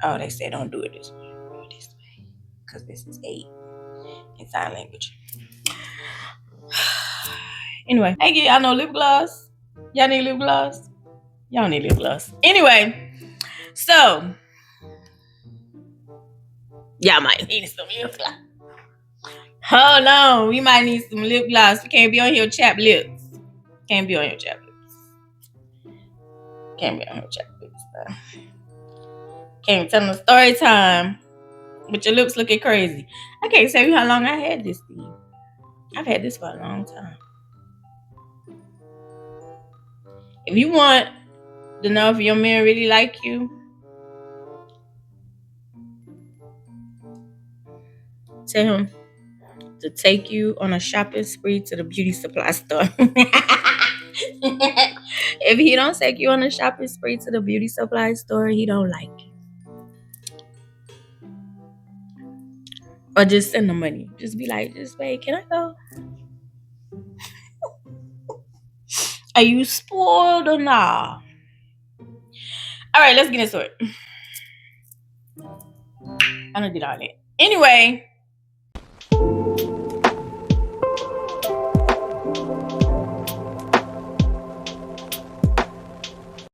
Oh, they say don't do it this way. Do it this way. Because this is 8 in sign language. Anyway, hey, y'all know lip gloss? Y'all need lip gloss? Y'all need lip gloss. Anyway, so y'all might need some lip gloss. Hold on. We might need some lip gloss. We can't be on here chapped lips. Can't be on here chapped lips. Can't be on here chapped lips. Can't be telling a story time with your lips looking crazy. I can't tell you how long I had this thing. I've had this for a long time. If you want to know if your man really like you, tell him to take you on a shopping spree to the beauty supply store. If he don't take you on a shopping spree to the beauty supply store, he don't like you. Or just send them money. Just be like, just wait, can I go? Are you spoiled or nah? All right, let's get into it. I don't did all that. Anyway.